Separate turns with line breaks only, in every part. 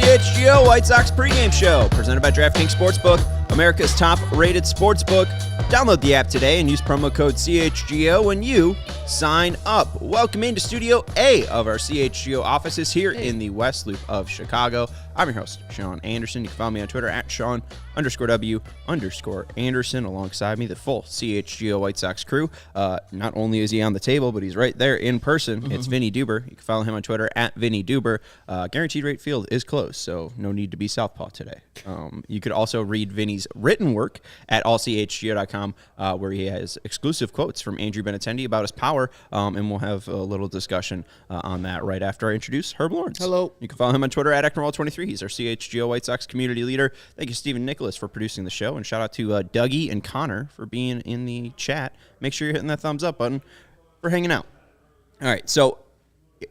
CHGO White Sox pregame show, presented by DraftKings Sportsbook, America's top-rated sportsbook. Download the app today and use promo code CHGO when you sign up. Welcome into Studio A of our CHGO offices here in the West Loop of Chicago. I'm your host, Sean Anderson. You can follow me on Twitter at Sean_W_Anderson. Alongside me, the full CHGO White Sox crew. Not only is he on the table, but he's right there in person. It's Vinnie Duber. You can follow him on Twitter at Vinnie Duber. Guaranteed Rate Field is closed, so no need to be Southpaw today. You could also read Vinnie's written work at allchgo.com, where he has exclusive quotes from Andrew Benintendi about his power, and we'll have a little discussion on that right after I introduce Herb Lawrence.
Hello.
You can follow him on Twitter at Ecknerwall23. He's our CHGO White Sox community leader. Thank you, Stephen Nicholas, for producing the show, and shout out to Dougie and Connor for being in the chat. Make sure you're hitting that thumbs up button for hanging out. All right, so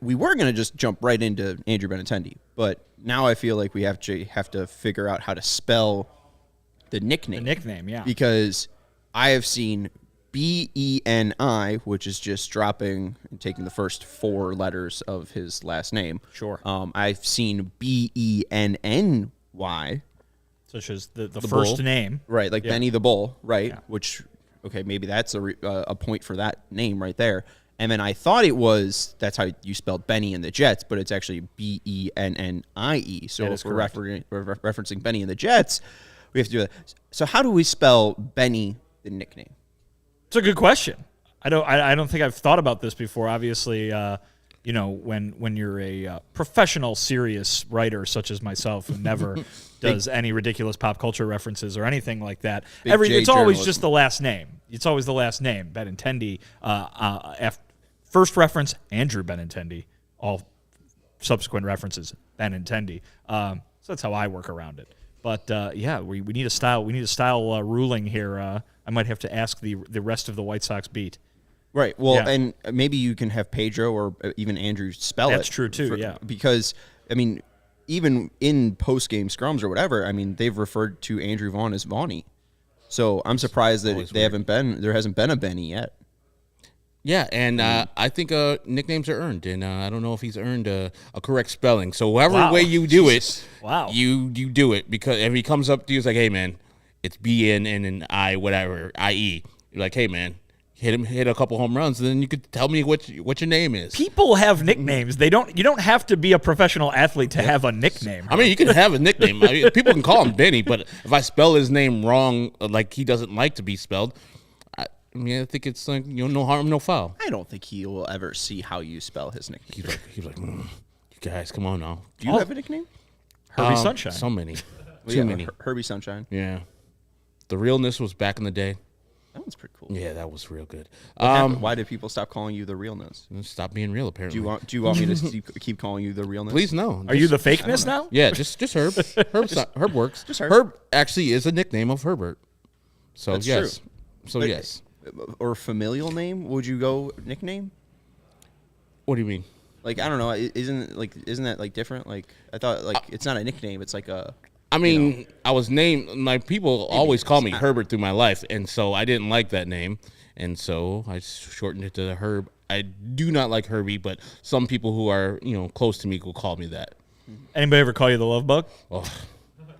we were going to just jump right into Andrew Benintendi, but now I feel like we have to figure out how to spell the nickname.
The nickname, yeah.
Because I have seen Beni, which is just dropping and taking the first four letters of his last name.
Sure.
I've seen Benny,
such as the first
bull.
name.
Right, like
Yeah.
Benny the Bull, right?
Yeah.
Which, okay, maybe that's a point for that name right there. And then I thought that's how you spelled Benny in the Jets, but it's actually Bennie. So
That
if
is
we're
correct.
referencing Benny in the Jets, we have to do that. So how do we spell Benny, the nickname?
It's a good question. I don't think I've thought about this before. Obviously, when you're a professional, serious writer such as myself, who never does any ridiculous pop culture references or anything like that, it's always just the last name. It's always the last name. Benintendi. First reference, Andrew Benintendi. All subsequent references, Benintendi. So that's how I work around it. But we need a style. We need a style ruling here. I might have to ask the rest of the White Sox beat.
Right. Well,
Yeah.
and maybe you can have Pedro or even Andrew spell it.
That's true too. Yeah.
Because even in post-game scrums or whatever, they've referred to Andrew Vaughn as Vaughny. So I'm surprised that there hasn't been a Benny yet.
Yeah, and I think nicknames are earned, and I don't know if he's earned a correct spelling. So whatever way you do it, you do it, because if he comes up to you, it's like, hey man, it's BNNI whatever IE. You're like, hey man, hit a couple home runs, and then you could tell me what your name is.
People have nicknames. You don't have to be a professional athlete to have a nickname.
You can have a nickname. People can call him Benny, but if I spell his name wrong, like he doesn't like to be spelled, I think it's like, no harm, no foul.
I don't think he will ever see how you spell his nickname.
He's like, you guys, come on now.
Do you have a nickname?
Herbie Sunshine.
So many.
Well,
Too many.
Herbie Sunshine.
Yeah. The realness was back in the day.
That one's pretty cool.
Yeah, that was real good.
Why did people stop calling you the realness?
Stop being real, apparently.
Do you want me to keep calling you the realness?
Please, no.
Are you the fakeness now?
Yeah, just Herb. Herb works.
Just Herb.
Herb actually is a nickname of Herbert. So,
That's
yes.
true.
So, yes.
Or familial name? Would you go nickname?
What do you mean?
Like, I don't know. Isn't that like different? Like, I thought it's not a nickname. It's like a.
I was named. My people always call me Herbert through my life, and so I didn't like that name, and so I shortened it to Herb. I do not like Herbie, but some people who are close to me will call me that.
Anybody ever call you the love bug?
Oh,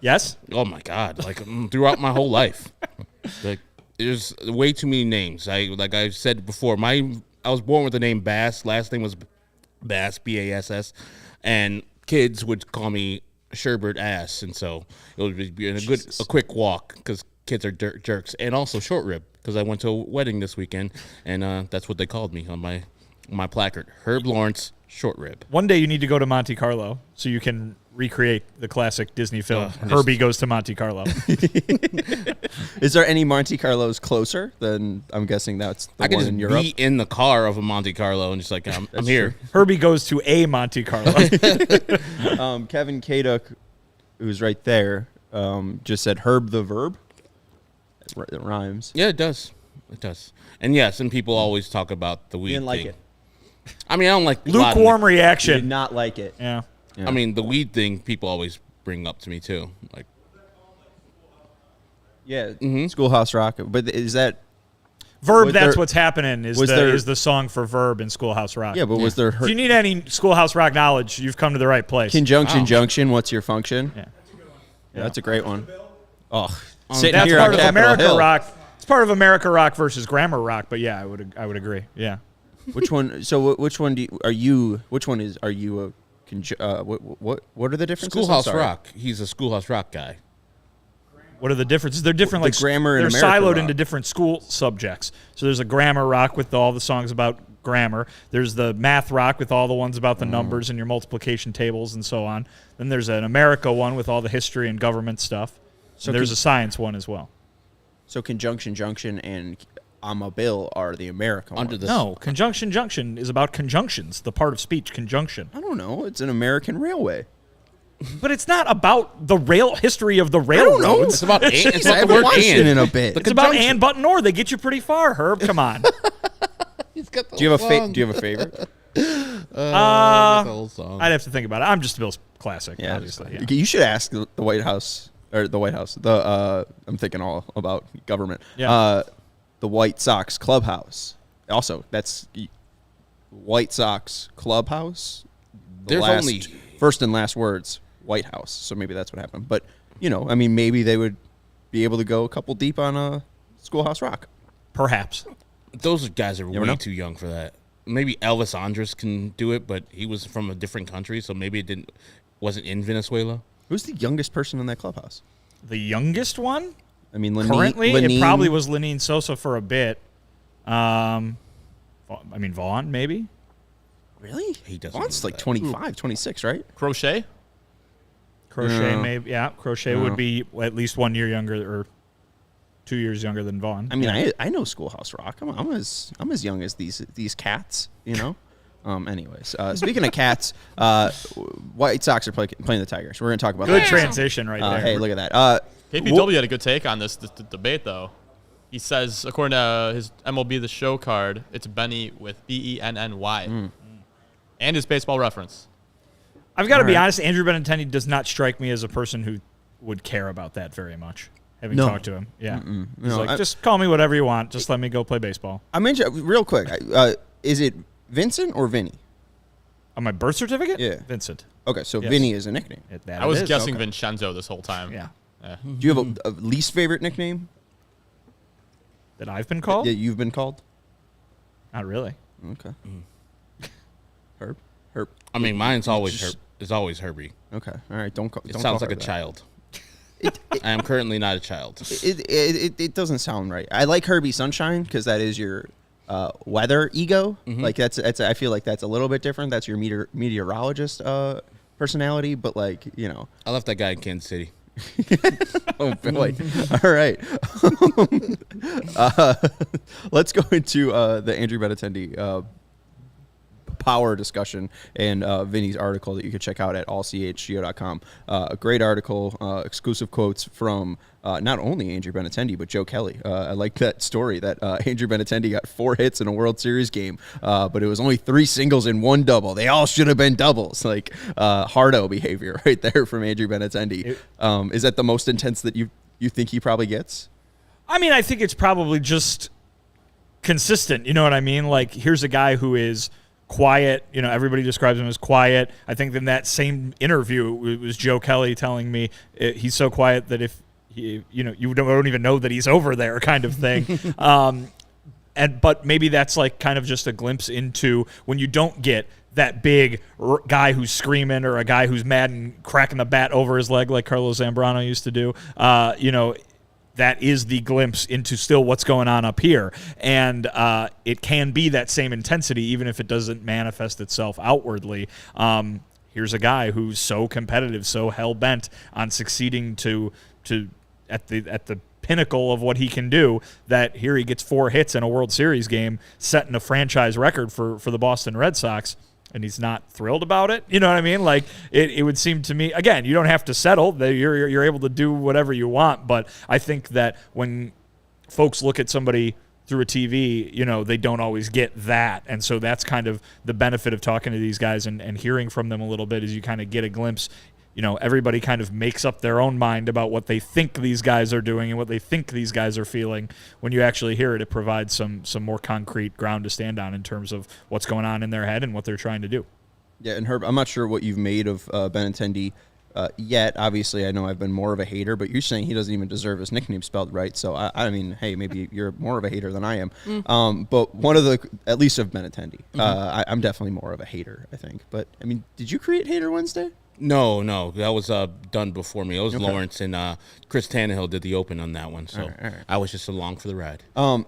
Yes.
oh my God! Like throughout my whole life, like there's way too many names. Like I said before, I was born with the name Bass. Last name was Bass, Bass, and kids would call me Sherbert Ass, and so it would be a quick walk because kids are jerks, and also short rib because I went to a wedding this weekend, and that's what they called me on my placard: Herb Lawrence, short rib.
One day you need to go to Monte Carlo so you can recreate the classic Disney film Herbie Goes to Monte Carlo.
Is there any Monte Carlos closer than? I'm guessing that's the one in Europe.
I could just be in the car of a Monte Carlo and just like I'm here.
Herbie Goes to a Monte Carlo.
Kevin Kaduk, who's right there, just said Herb the verb. It rhymes.
Yeah, it does. It does. And yes, and people always talk about the weed
You didn't like
thing.
it.
I don't like
Lukewarm
You
reaction.
did not like it.
Yeah.
Yeah.
the weed thing people always bring up to me too. Like,
Yeah, Schoolhouse Rock. But is that
Verb, that's what's happening is the song for Verb in Schoolhouse Rock.
Yeah, but was there...
If you need any Schoolhouse Rock knowledge, you've come to the right place.
Conjunction, junction, what's your function?
Yeah.
That's a great one. Oh,
sitting that's here part on of Capitol America Hill. Rock. It's part of America Rock versus Grammar Rock, but yeah, I would agree. Yeah.
Which one? So which one are you a... what are the differences?
Schoolhouse Rock. He's a Schoolhouse Rock guy.
What are the differences? They're different.
The grammar in
they're
America
siloed
rock.
into different school subjects. So there's a grammar rock with all the songs about grammar. There's the math rock with all the ones about the numbers and your multiplication tables and so on. Then there's an America one with all the history and government stuff. So there's a science one as well.
So conjunction, junction, and I'm a bill are the America ones.
No, conjunction, junction is about conjunctions, the part of speech, conjunction.
I don't know. It's an American railway.
But it's not about the history of the railroad.
I don't know.
It's about it's
about the word and in a bit.
It's about and, but, and, or. They get you pretty far, Herb. Come on.
Do you have a favorite?
I'd have to think about it. I'm just a Bills classic,
yeah,
obviously. Yeah.
You should ask the White House, or the White House. I'm thinking all about government.
Yeah.
The White Sox clubhouse. Also, that's White Sox clubhouse.
There's only
first and last words. White House. So maybe that's what happened. But, I mean, maybe they would be able to go a couple deep on Schoolhouse Rock.
Perhaps.
Those guys are way too young for that. Maybe Elvis Andrus can do it, but he was from a different country, so maybe it wasn't in Venezuela.
Who's the youngest person in that clubhouse?
The youngest one?
I mean,
currently, it probably was Lenine Sosa for a bit. Vaughn, maybe?
Really?
He doesn't.
Vaughn's like 25, 26, right?
Crochet,
maybe. Yeah, Crochet would be at least 1 year younger or 2 years younger than Vaughn.
I mean, I know Schoolhouse Rock. I'm as young as these cats, Anyways, speaking of cats, White Sox are playing the Tigers. We're going to talk about
good
that.
transition right there.
Hey, look at that.
KPW had a good take on this debate, though. He says, according to his MLB The Show card, it's Benny with Benny. And his baseball reference.
I've got to be honest, Andrew Benintendi does not strike me as a person who would care about that very much, having talked to him. Yeah. He's like, just call me whatever you want. Just let me go play baseball.
I mentioned, real quick, is it Vincent or Vinny?
On my birth certificate?
Yeah.
Vincent.
Okay, so yes. Vinny is a nickname.
I was guessing Vincenzo this whole time.
Yeah.
Do you have a least favorite nickname?
That I've been called?
Yeah, you've been called?
Not really.
Okay. Herb.
I mean, mine's always Herbie.
Okay. All right. Don't
sounds like a child. I am currently not a child.
It doesn't sound right. I like Herbie Sunshine because that is your weather ego. Mm-hmm. Like that's I feel like that's a little bit different. That's your meteorologist personality. But I
left that guy in Kansas City.
Oh boy! All right, let's go into the Andrew Benintendi power discussion and Vinny's article that you can check out at allchgo.com. A great article, exclusive quotes from not only Andrew Benintendi but Joe Kelly. I like that story that Andrew Benintendi got 4 hits in a World Series game, but it was only 3 singles and 1 double. They all should have been doubles. Like hardo behavior right there from Andrew Benintendi. Is that the most intense that you think he probably gets?
I mean, I think it's probably just consistent. You know what I mean? Like, here's a guy who is quiet. Everybody describes him as quiet. I think in that same interview, it was Joe Kelly telling me he's so quiet that if you don't even know that he's over there, kind of thing. But maybe that's like kind of just a glimpse into when you don't get that big guy who's screaming or a guy who's mad and cracking the bat over his leg like Carlos Zambrano used to do. That is the glimpse into still what's going on up here. And it can be that same intensity, even if it doesn't manifest itself outwardly. Here's a guy who's so competitive, so hell-bent on succeeding at the pinnacle of what he can do, that here he gets 4 hits in a World Series game, setting a franchise record for the Boston Red Sox. And he's not thrilled about it. You know what I mean? Like, it would seem to me, again, you don't have to settle. You're able to do whatever you want. But I think that when folks look at somebody through a TV, they don't always get that. And so that's kind of the benefit of talking to these guys and hearing from them a little bit, is you kind of get a glimpse everybody kind of makes up their own mind about what they think these guys are doing and what they think these guys are feeling. When you actually hear it, it provides some more concrete ground to stand on in terms of what's going on in their head and what they're trying to do.
Yeah, and Herb, I'm not sure what you've made of Benintendi yet. Obviously, I know I've been more of a hater, but you're saying he doesn't even deserve his nickname spelled right. So, I mean, hey, maybe you're more of a hater than I am. But one of the, at least of Benintendi, I'm definitely more of a hater, I think. But, I mean, did you create Hater Wednesday?
No, that was done before me. It was Lawrence and Chris Tannehill did the open on that one, so
all right.
I was just along for the ride.
One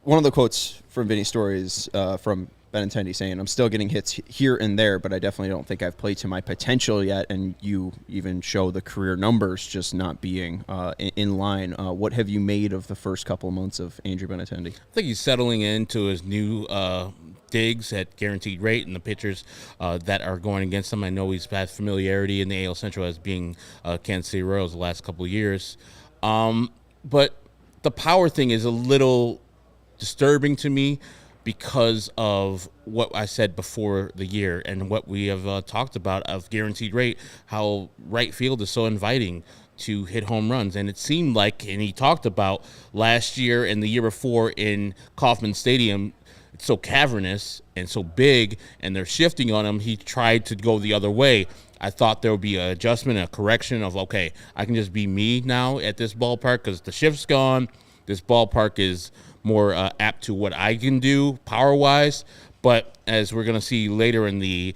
of the quotes from Vinny's story is from Benintendi saying, "I'm still getting hits here and there, but I definitely don't think I've played to my potential yet." And you even show the career numbers just not being in line. What have you made of the first couple of months of Andrew Benintendi?
I think he's settling into his new digs at guaranteed rate and the pitchers that are going against him. I know he's had familiarity in the AL Central as being Kansas City Royals the last couple of years. But the power thing is a little disturbing to me because of what I said before the year and what we have talked about of guaranteed rate, how right field is so inviting to hit home runs. And it seemed like, and he talked about last year and the year before in Kauffman Stadium, it's so cavernous and so big, and they're shifting on him. He tried to go the other way. I thought there would be an adjustment, a correction of, okay, I can just be me now at this ballpark because the shift's gone. This ballpark is more apt to what I can do power-wise. But as we're going to see later in the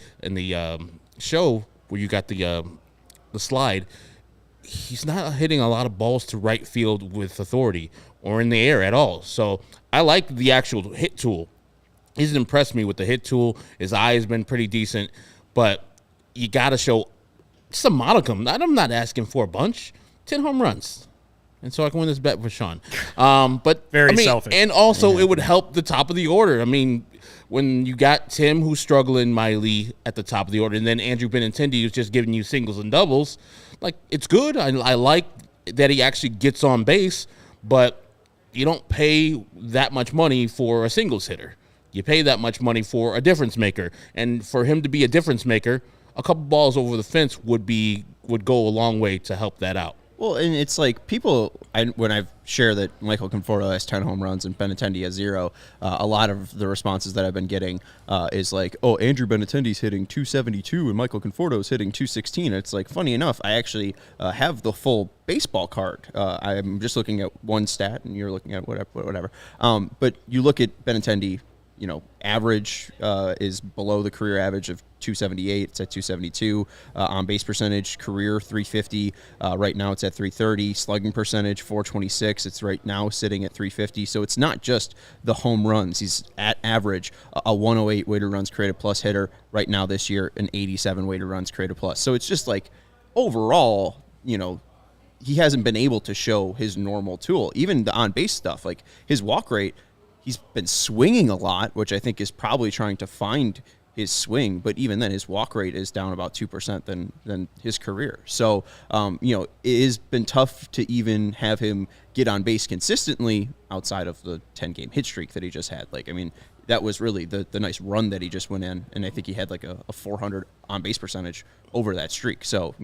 show where you got the slide, he's not hitting a lot of balls to right field with authority or in the air at all. So I like the actual hit tool. He's impressed me with the hit tool. His eye has been pretty decent, but you got to show some modicum. I'm not asking for a bunch. 10 home runs. And so I can win this bet with Sean. But
Very selfish.
And also it would help the top of the order. I mean, when you got Tim, who's struggling mightily at the top of the order, and then Andrew Benintendi, who's just giving you singles and doubles, like, it's good. I like that he actually gets on base, but you don't pay that much money for a singles hitter. You pay that much money for a difference maker. And for him to be a difference maker, a couple balls over the fence would go a long way to help that out.
Well, and it's like people, when I've shared that Michael Conforto has 10 home runs and Benintendi has 0, a lot of the responses that I've been getting is like, oh, Andrew Benintendi's hitting 272 and Michael Conforto's hitting 216. It's like, funny enough, I actually have the full baseball card. I'm just looking at one stat and you're looking at whatever. But you look at Benintendi, average is below the career average of 278. It's at 272. On base percentage, career 350. Right now it's at 330. Slugging percentage 426. It's right now sitting at 350. So it's not just the home runs. He's at average a 108 weighted runs created plus hitter. Right now this year, an 87 weighted runs created plus. So it's just like overall, he hasn't been able to show his normal tool. Even the on base stuff, like his walk rate. He's been swinging a lot, which I think is probably trying to find his swing. But even then, his walk rate is down about 2% than his career. So, it has been tough to even have him get on base consistently outside of the 10-game hit streak that he just had. That was really the nice run that he just went in, and I think he had like a 400 on-base percentage over that streak. So,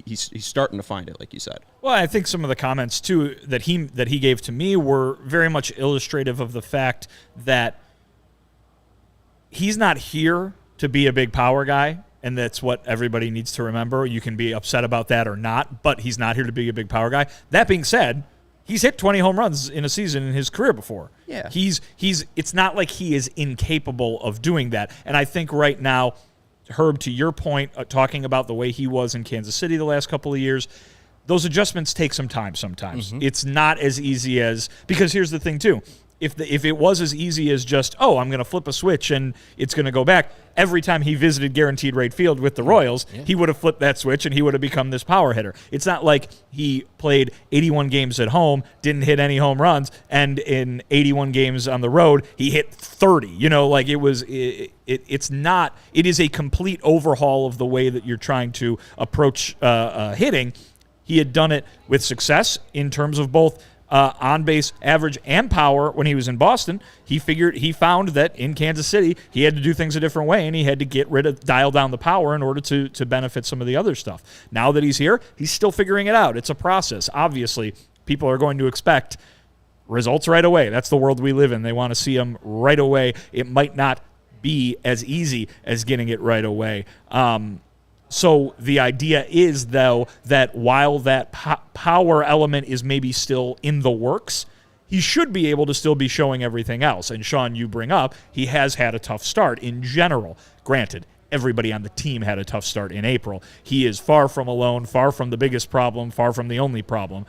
he's starting to find it, like you said.
Well, I think some of the comments, too, that he gave to me were very much illustrative of the fact that he's not here to be a big power guy, and that's what everybody needs to remember. You can be upset about that or not, but he's not here to be a big power guy. That being said, he's hit 20 home runs in a season in his career before.
Yeah.
It's not like he is incapable of doing that. And I think right now, Herb, to your point, talking about the way he was in Kansas City the last couple of years, those adjustments take some time sometimes. Mm-hmm. It's not as easy as, because here's the thing too, if it was as easy as just, I'm going to flip a switch and it's going to go back, every time he visited Guaranteed Rate Field with the Royals, he would have flipped that switch and he would have become this power hitter. It's not like he played 81 games at home, didn't hit any home runs, and in 81 games on the road, he hit 30. It is a complete overhaul of the way that you're trying to approach hitting. He had done it with success in terms of both on base average and power when he was in Boston. He found that in Kansas City he had to do things a different way, and he had to dial down the power in order to benefit some of the other stuff. Now that he's here, he's still figuring it out. It's a process. Obviously, people are going to expect results right away. That's the world we live in. They want to see them right away. It might not be as easy as getting it right away. So the idea is, though, that while that power element is maybe still in the works, he should be able to still be showing everything else. And Sean, you bring up, he has had a tough start in general. Granted, everybody on the team had a tough start in April. He is far from alone, far from the biggest problem, far from the only problem.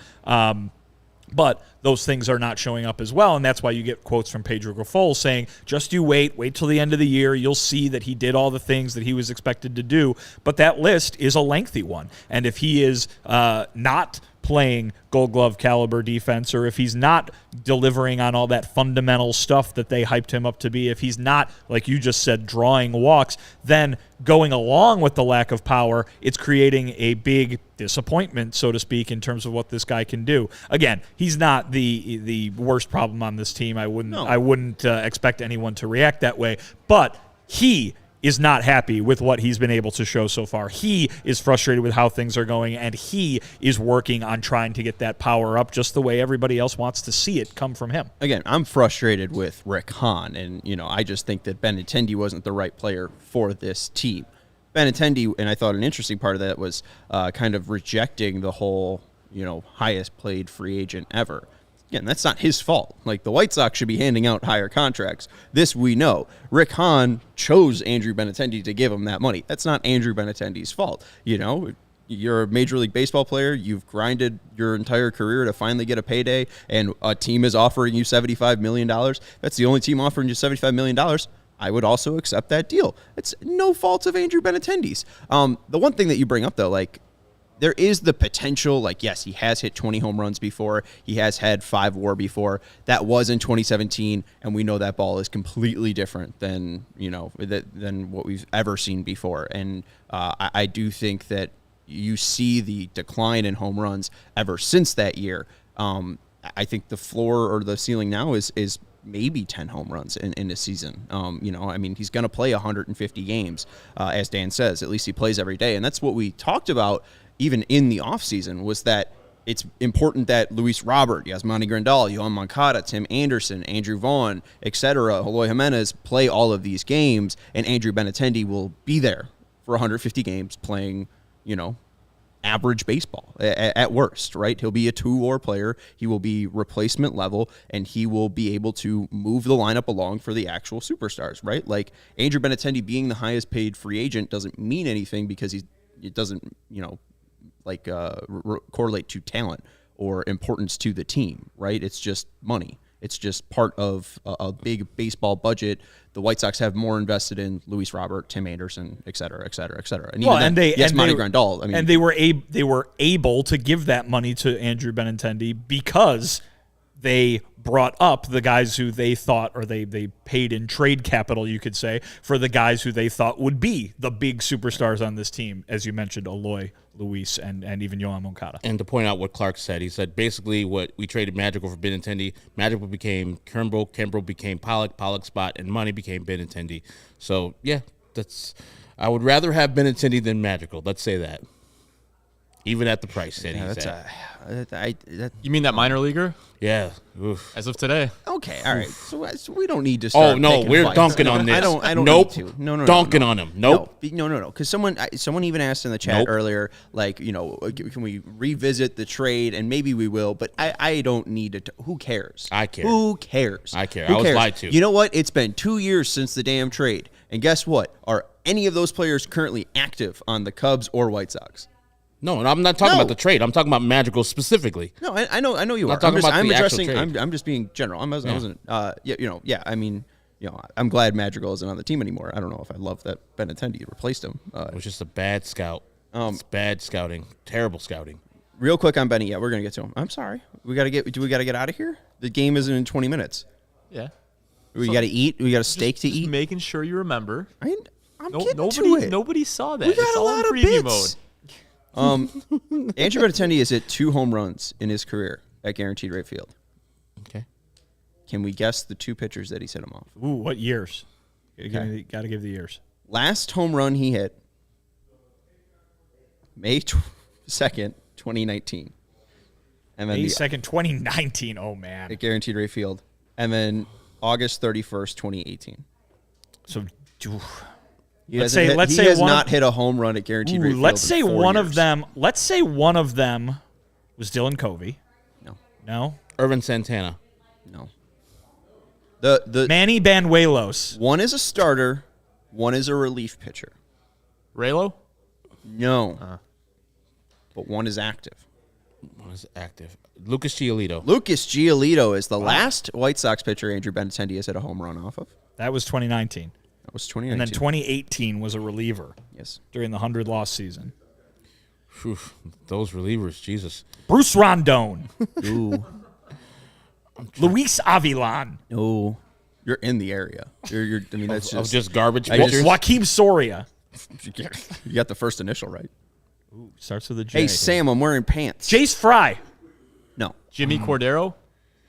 But those things are not showing up as well, and that's why you get quotes from Pedro Grifol saying, just you wait till the end of the year. You'll see that he did all the things that he was expected to do. But that list is a lengthy one, and if he is not playing Gold Glove caliber defense, or if he's not delivering on all that fundamental stuff that they hyped him up to be, if he's not, like you just said, drawing walks, then going along with the lack of power, it's creating a big disappointment, so to speak, in terms of what this guy can do. Again, he's not the worst problem on this team. I wouldn't expect anyone to react that way, but he is not happy with what he's been able to show so far. He is frustrated with how things are going, and he is working on trying to get that power up just the way everybody else wants to see it come from him.
Again, I'm frustrated with Rick Hahn, and I just think that Benintendi wasn't the right player for this team. Benintendi, and I thought an interesting part of that was kind of rejecting the whole, highest paid free agent ever. Again, that's not his fault. Like, the White Sox should be handing out higher contracts. This we know. Rick Hahn chose Andrew Benintendi to give him that money. That's not Andrew Benintendi's fault. You're a Major League Baseball player. You've grinded your entire career to finally get a payday, and a team is offering you $75 million. That's the only team offering you $75 million. I would also accept that deal. It's no fault of Andrew Benintendi's. The one thing that you bring up, though, there is the potential, yes, he has hit 20 home runs before. He has had 5 WAR before. That was in 2017, and we know that ball is completely different than what we've ever seen before. And I do think that you see the decline in home runs ever since that year. I think the floor or the ceiling now is maybe 10 home runs in a season. He's going to play 150 games, as Dan says. At least he plays every day, and that's what we talked about even in the offseason, was that it's important that Luis Robert, Yasmani Grandal, Yohan Moncada, Tim Anderson, Andrew Vaughn, etc., Eloy Jimenez play all of these games, and Andrew Benintendi will be there for 150 games playing, average baseball at worst, right? He'll be a 2-WAR player. He will be replacement level, and he will be able to move the lineup along for the actual superstars, right? Like, Andrew Benintendi being the highest paid free agent doesn't mean anything because it doesn't, correlate to talent or importance to the team, right? It's just money. It's just part of a big baseball budget. The White Sox have more invested in Luis Robert, Tim Anderson, et cetera, et cetera, et cetera. And Yasmani Grandal.
They were able to give that money to Andrew Benintendi because they brought up the guys who they thought, or they paid in trade capital, you could say, for the guys who they thought would be the big superstars on this team, as you mentioned, Eloy, Luis, and even Yohan Moncada.
And to point out what Clark said, he said basically what we traded Madrigal for Benintendi, Madrigal became Kimbrel became Pollock spot, and money became Benintendi. So, yeah, I would rather have Benintendi than Madrigal. Let's say that. Even at the price that he's at.
You mean that minor leaguer?
Yeah. Oof.
As of today.
Okay, all right. So we don't need to start.
Oh, no, we're dunking on this.
I don't
nope.
need to. No.
Dunking on him. Nope.
No. Because someone even asked in the chat earlier, can we revisit the trade? And maybe we will, but I don't need it. Who cares?
I care.
Who cares?
I care. I was lied to.
You know what? It's been 2 years since the damn trade. And guess what? Are any of those players currently active on the Cubs or White Sox?
No, and I'm not talking about the trade. I'm talking about Madrigal specifically.
No, I know you are. I'm just being general. I'm glad Madrigal isn't on the team anymore. I don't know if I love that Benintendi replaced him.
It was just a bad scout. It's bad scouting. Terrible scouting.
Real quick on Benny. Yeah, we're gonna get to him. I'm sorry. Do we gotta get out of here? The game isn't in 20 minutes.
Yeah.
We gotta eat. We got a steak to eat.
Making sure you remember.
I'm getting to it.
Nobody saw that.
We got
it's
a
all
lot
in
of
preview
bits.
mode.
Andrew Benintendi has hit 2 home runs in his career at guaranteed rate field.
Okay.
Can we guess the 2 pitchers that he hit him off?
Ooh, what years?
Okay.
Got to give the years.
Last home run he hit, May 2nd, 2019. And then
May
the
2nd, 2019. Oh, man.
at guaranteed rate field. And then August 31st, 2018.
So,
He
Let's
has
say one,
not hit a home run at guaranteed rate field.
let's say
in 4
one
years.
of them. Let's say one of them was Dylan Covey.
No.
No.
Irvin Santana.
No. The
Manny Banuelos.
one is a starter, one is a relief pitcher.
Raylo?
No. But one is active.
One is active. Lucas Giolito.
Lucas Giolito is the last White Sox pitcher Andrew Benintendi has hit a home run off of.
That was 2019.
That was
And then
2019.
2018 was a reliever
Yes.
during the 100-loss season.
Whew, those relievers, Jesus.
Bruce Rondon.
Ooh.
Luis Avilan.
No. You're in the area. You're I mean, that's
Of
just,
just garbage
I
pitchers.
Joaquim Soria.
you got the first initial right.
Starts with a J.
Hey, Sam, I'm wearing pants.
Jace Fry.
No.
Jimmy Cordero?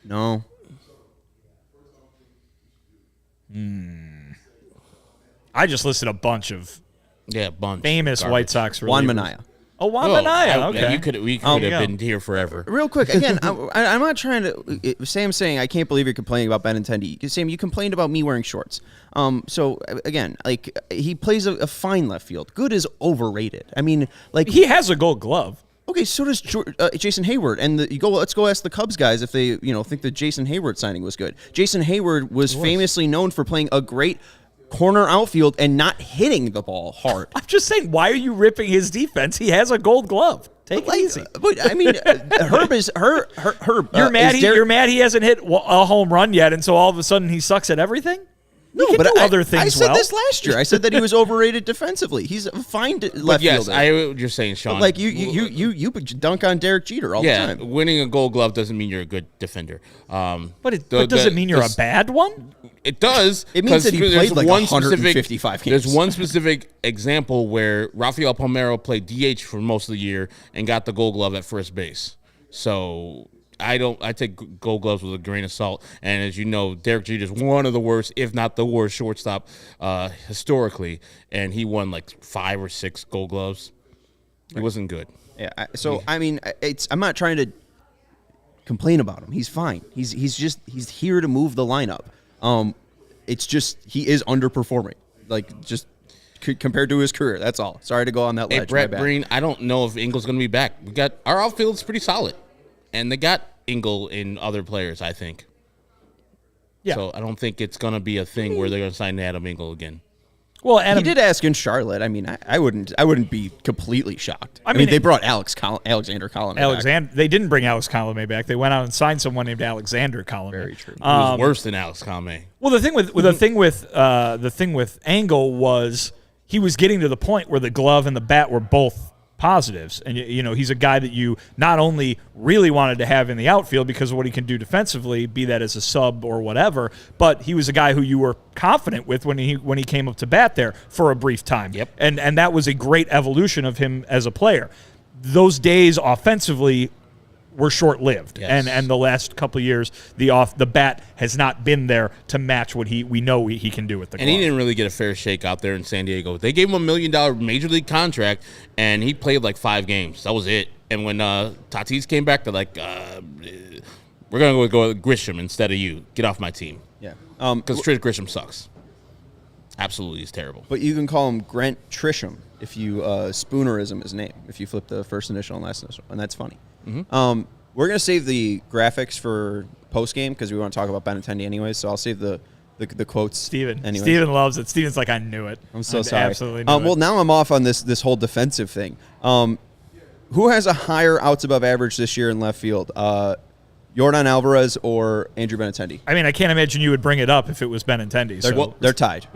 No.
I just listed a bunch of
Yeah, bunch.
famous
Garbage.
White Sox relievers.
Juan Minaya.
Oh, Juan
Oh,
Minaya.
I-
Okay.
we could
you
have
go.
been here forever.
Real quick, again, I'm not trying to. Sam's saying, I can't believe you're complaining about Benintendi. Sam, you complained about me wearing shorts. So, again, like, he plays a fine left field. Good is overrated. I mean, like,
He has a gold glove.
okay, so does Jason Hayward. And let's go ask the Cubs guys if they, think the Jason Hayward signing was good. Jason Hayward was famously known for playing a great corner outfield and not hitting the ball hard.
I'm just saying, why are you ripping his defense? He has a gold glove. Take it easy.
But I mean, Herb is Herb.
You're mad.
is Derek-
You're mad he hasn't hit a home run yet, and so all of a sudden he sucks at everything.
No,
he can
but
do other things
I said
well.
this last year. I said that he was overrated defensively. He's a fine left
But yes,
fielder.
I what you're saying, Sean.
But like you dunk on Derek Jeter all the time.
winning a Gold Glove doesn't mean you're a good defender.
But does it mean you're a bad one?
It does.
It means
'cause
that he
there's
played like
one
155 games.
There's one specific example where Rafael Palmeiro played DH for most of the year and got the Gold Glove at first base. So I take Gold Gloves with a grain of salt. And as you know, Derek Jeter is one of the worst, if not the worst, shortstop historically. And he won like 5 or 6 Gold Gloves. It wasn't good.
Yeah. I mean, I'm not trying to complain about him. He's fine. He's here to move the lineup. It's just he is underperforming. Like just compared to his career. That's all. Sorry to go on that
Hey,
ledge.
Brett
my bad.
Breen, I don't know if Ingle's going to be back. We got our outfield's pretty solid, and they got Ingle in other players. I think.
Yeah.
So I don't think it's going to be a thing where they're going to sign Adam Ingle again.
Well,
He
Adam,
did ask in Charlotte. I mean, I wouldn't be completely shocked. I mean, they brought Alexander Colomé back.
They didn't bring Alex Colomé back. They went out and signed someone named Alexander Colomé.
Very true.
He was worse than Alex Colomé.
Well, the thing with Angle was he was getting to the point where the glove and the bat were both positives, and he's a guy that you not only really wanted to have in the outfield because of what he can do defensively, be that as a sub or whatever, but he was a guy who you were confident with when he came up to bat there for a brief time.
Yep.
And that was a great evolution of him as a player. Those days offensively were short-lived,
Yes.
and the last couple of years, the bat has not been there to match what we know he can do with the glove.
And he didn't really get a fair shake out there in San Diego. They gave him $1 million major league contract, and he played like 5 games. That was it. And when Tatis came back, they're like, we're going to go with Grisham instead of you. Get off my team.
Yeah.
Because Trish Grisham sucks. Absolutely, he's terrible.
But you can call him Grant Trisham if you spoonerism his name, if you flip the first initial and last initial, and that's funny.
Mm-hmm.
We're going to save the graphics for post-game because we want to talk about Benintendi anyways, so I'll save the quotes.
Steven loves it. Steven's like, I knew it.
I'm so
I
sorry.
absolutely knew
Well,
it.
now I'm off on this whole defensive thing. Who has a higher outs above average this year in left field? Jordan Alvarez or Andrew Benintendi?
I mean, I can't imagine you would bring it up if it was Benintendi. So.
They're tied.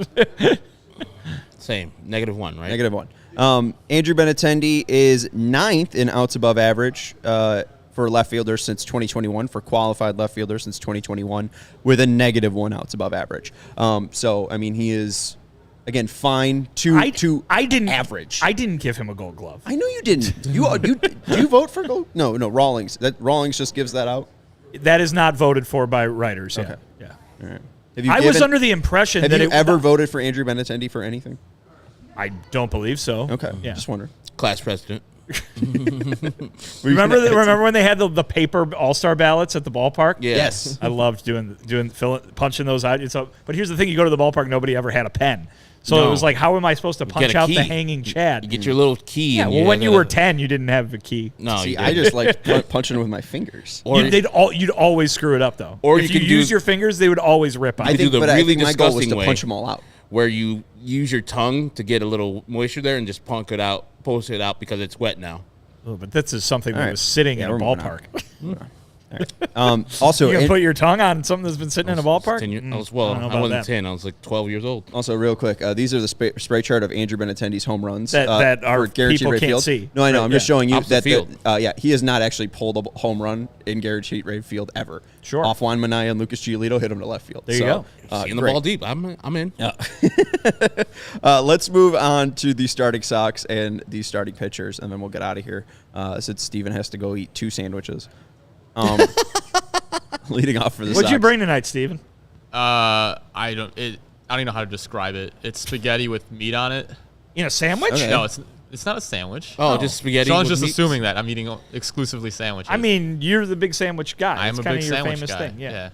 Same. -1, right?
-1. Andrew Benintendi is 9th in outs above average for left fielders since 2021, for qualified left fielders since 2021, with a -1 outs above average. So, I mean, he is Again, fine to
I didn't
average.
I didn't give him a Gold Glove.
I know you didn't. Do you vote for gold? No, Rawlings. Rawlings just gives that out.
That is not voted for by writers.
Okay.
Yeah.
All right. Have you
I was under the impression
have
that
you ever voted for Andrew Benintendi for anything?
I don't believe so.
Okay.
Yeah.
Just wondering.
Class president.
Remember when they had the paper All-Star ballots at the ballpark?
Yeah.
Yes.
I loved punching those out. But here's the thing: you go to the ballpark, nobody ever had a pen, so
No.
it was like, how am I supposed to punch
get a
out the
key.
hanging Chad?
You get your little key.
Yeah.
and
Well, when you
gotta-
were 10, you didn't have a key.
No,
See,
you
I
didn't.
just like punching with my fingers.
Or
You'd always screw it up though.
Or
if
you
you
could
use
do-
your fingers, they would always rip out.
I think,
the
but I
really
think my goal was
disgusting
to
way.
punch them all out.
where you use your tongue to get a little moisture there and just post it out because it's wet now.
Oh, but this is something that
All right.
was sitting
Yeah,
in a
we're moving
ballpark.
Also,
You gonna put your tongue on something that's been sitting in a ballpark?
10 years,
Mm,
I was,
I don't know
I
about
wasn't
that.
10. I was like 12 years old.
Also, real quick, these are the spray chart of Andrew Benintendi's home runs
That our
for guaranteed
people
rate
can't
field.
see.
No, I know.
Right,
I'm just
yeah.
showing you
Opposite
that.
field.
Yeah, he has not actually pulled a home run in guaranteed rate field ever.
Sure.
Off Juan Minaya and Lucas Giolito hit him to left field.
There you go.
Seeing the
great.
ball deep. I'm in.
Let's move on to the starting Sox and the starting pitchers, and then we'll get out of here. Since Steven has to go eat 2 sandwiches. Leading off for the
What'd
Sox.
you bring tonight, Steven?
I don't even know how to describe it. It's spaghetti with meat on it.
In a sandwich?
Okay.
No, it's not a sandwich.
Oh, just spaghetti.
Sean's
with
just
meat?
assuming that I'm eating exclusively sandwiches.
I mean, you're the big sandwich guy.
I am
It's
a
kinda
big
your
sandwich
famous
guy.
thing. Yeah.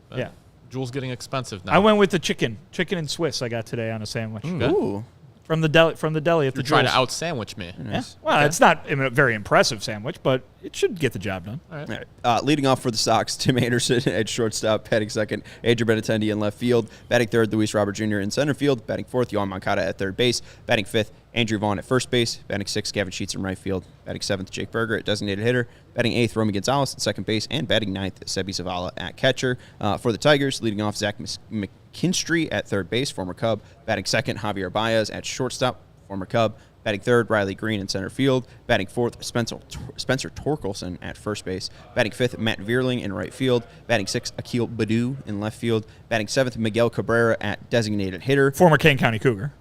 But
Yeah.
Juul's getting expensive now.
I went with the chicken and Swiss I got today on a sandwich.
Good.
Ooh.
From the deli at the
You're trying to
Joel's.
out sandwich me.
Yeah. Well, it's not a very impressive sandwich, but it should get the job done.
All right.
All right. Leading off for the Sox, Tim Anderson at shortstop, batting second, Andrew Benintendi in left field, batting third, Luis Robert Jr. in center field, batting fourth, Yohan Moncada at third base, batting fifth, Andrew Vaughn at first base, batting sixth, Gavin Sheets in right field, batting seventh, Jake Berger at designated hitter, batting eighth, Romy Gonzalez at second base, and batting ninth, Sebi Zavala at catcher. For the Tigers, leading off, Zach McKinstry at third base, former Cub, batting second, Javier Baez at shortstop, former Cub, batting third, Riley Green in center field, batting fourth, Spencer Torkelson at first base, batting fifth, Matt Vierling in right field, batting sixth, Akil Baddoo in left field, batting seventh, Miguel Cabrera at designated hitter.
Former Kane County Cougar.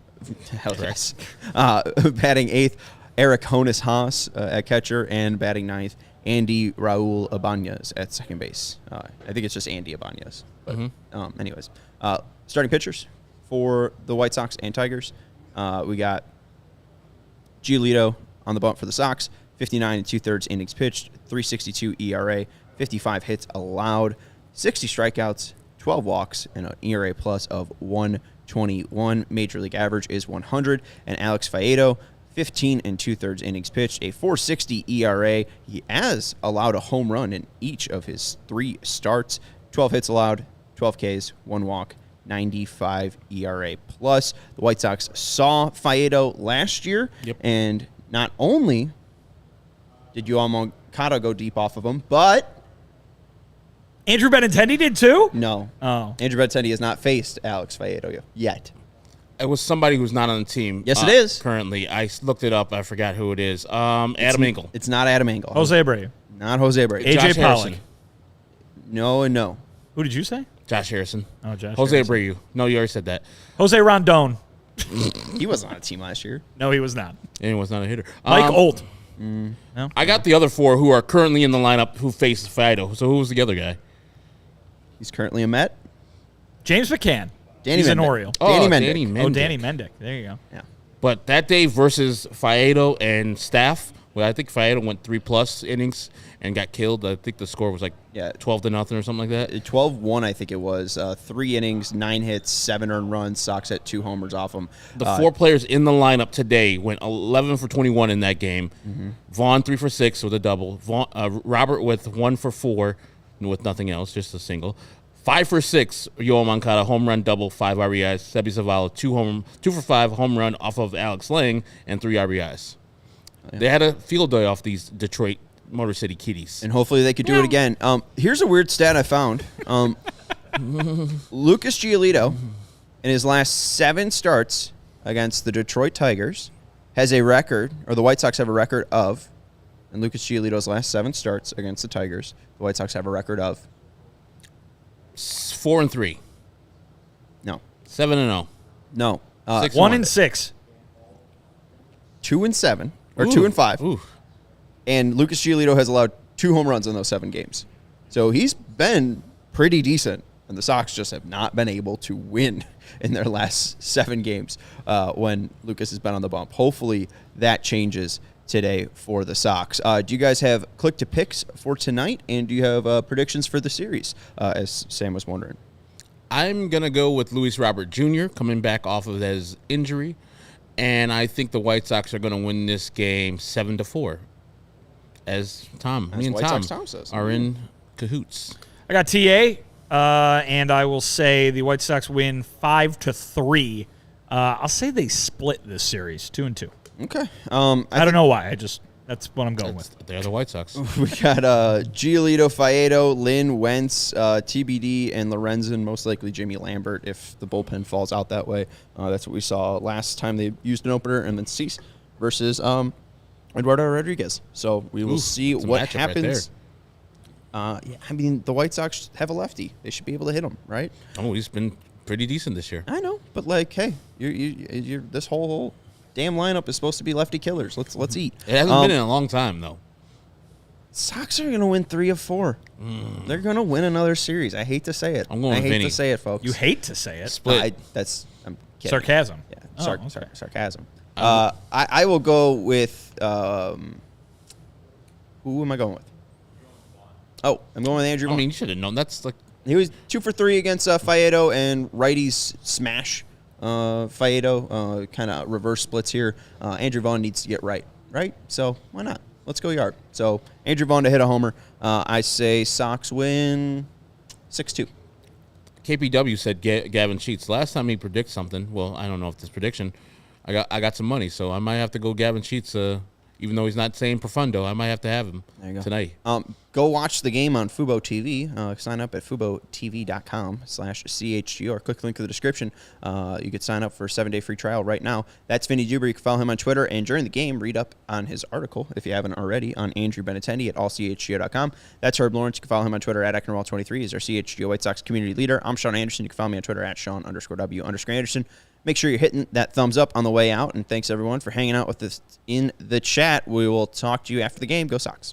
Hell yes. Batting eighth, Eric Honus Haas at catcher, and batting ninth, Andy Raul Ibanez at second base. I think it's just Andy Ibanez. But anyways, starting pitchers for the White Sox and Tigers, we got Giolito on the bump for the Sox, 59 2/3 innings pitched, 3.62 ERA, 55 hits allowed, 60 strikeouts, 12 walks, and an ERA plus of 121. Major league average is 100. And Alex Faedo, 15 2/3 innings pitched, a 4.60 ERA. He has allowed a home run in each of his 3 starts, 12 hits allowed, 12 Ks, 1 walk, 95 ERA plus. The White Sox saw Faedo last year, and not only did Yohan Moncada go deep off of him, but
Andrew Benintendi did too?
no.
Oh.
Andrew Benintendi has not faced Alex Faedo yet.
It was somebody who's not on the team.
Yes, it is.
Currently. I looked it up. I forgot who it is. Adam Engel.
It's not Adam Engel.
Jose Abreu.
Not Jose Abreu.
AJ
Josh
Pollock.
Harrison.
No and no.
Who did you say?
Josh Harrison.
Oh, Josh
Jose
Harrison.
Abreu. No, you already said that.
Jose Rondon.
He wasn't on a team last year.
No, he was not.
And he was not a hitter.
Mike Olt.
I got the other 4 who are currently in the lineup who face Fido. So who was the other guy?
He's currently a Met.
James McCann.
Danny
He's an
Mendick.
Oriole.
Danny Mendick.
Danny Mendick.
Oh, Danny Mendick. There you go.
Yeah.
But that day versus Faedo and Staff, well, I think Faedo went 3+ innings and got killed. I think the score was like 12-0 or something like that.
12-1, I think it was. 3 innings, 9 hits, 7 earned runs. Sox had 2 homers off him.
The 4 players in the lineup today went 11 for 21 in that game. Vaughn 3 for 6 with a double. Robert with 1 for 4 with nothing else, just a single. 5 for 6, Yohan Moncada, home run, double, 5 RBIs. Sebi Zavala, 2 for 5, home run off of Alex Lang, and 3 RBIs. They had a field day off these Detroit Motor City Kitties.
And hopefully they could do it again. Here's a weird stat I found. Lucas Giolito, in his last 7 starts against the Detroit Tigers, has a record, or the White Sox have a record of, in Lucas Giolito's last 7 starts against the Tigers, the White Sox have a record of
4-3.
no,
7-0.
no,
1 and 6.
2 and 7 or
Ooh.
2 and 5.
Ooh.
And Lucas Giolito has allowed 2 home runs in those 7 games. So he's been pretty decent, and the Sox just have not been able to win in their last 7 games when Lucas has been on the bump. Hopefully that changes today for the Sox. Do you guys have click to picks for tonight, and do you have predictions for the series, as Sam was wondering?
I'm going to go with Luis Robert Jr. coming back off of his injury, and I think the White Sox are going to win this game 7-4. As me and
White
Tom
Sox Tom says.
are in cahoots.
I got TA, and I will say the White Sox win 5-3. I'll say they split this series 2-2.
Okay.
I don't know why. That's what I'm going with.
They're the White Sox.
We got Giolito, Faedo, Lynn, Wentz, TBD, and Lorenzen, most likely Jimmy Lambert if the bullpen falls out that way. That's what we saw last time they used an opener, and then Cease versus Eduardo Rodriguez. So we will see
it's a
what
matchup right
happens. Yeah, I mean, the White Sox have a lefty. They should be able to hit him, right?
Oh, he's been pretty decent this year.
I know, but like, hey, you're this whole damn lineup is supposed to be lefty killers. Let's eat.
It hasn't been in a long time, though.
Sox are gonna win 3 of 4. They're gonna win another series. I hate to say it.
I'm going
I
with
hate
Vinny.
to say it, folks.
You hate to say it.
Split.
I'm kidding.
Sarcasm.
Yeah,
Oh, okay.
sarcasm. I will go with who am I going with? Oh, I'm going with Andrew
I
Vaughn.
mean, you should have known. That's like
He was 2 for 3 against Faedo, and righties smash Faedo. Kind of reverse splits here. Andrew Vaughn needs to get right? So why not? Let's go yard. So Andrew Vaughn to hit a homer. I say Sox win 6-2.
KPW said Gavin Sheets. Last time he predicted something, well, I don't know if this prediction, I got some money, so I might have to go Gavin Sheets. Even though he's not saying profundo, I might have to have him tonight.
Go watch the game on Fubo TV. Sign up at FuboTV.com/CHGO or click the link in the description. You could sign up for a 7-day free trial right now. That's Vinnie Duber. You can follow him on Twitter. And during the game, read up on his article, if you haven't already, on Andrew Benintendi at ALLCITY.com. That's Herb Lawrence. You can follow him on Twitter at Ecknerwall23. He's our CHGO White Sox community leader. I'm Sean Anderson. You can follow me on Twitter at Sean_W_Anderson. Make sure you're hitting that thumbs up on the way out. And thanks, everyone, for hanging out with us in the chat. We will talk to you after the game. Go Sox.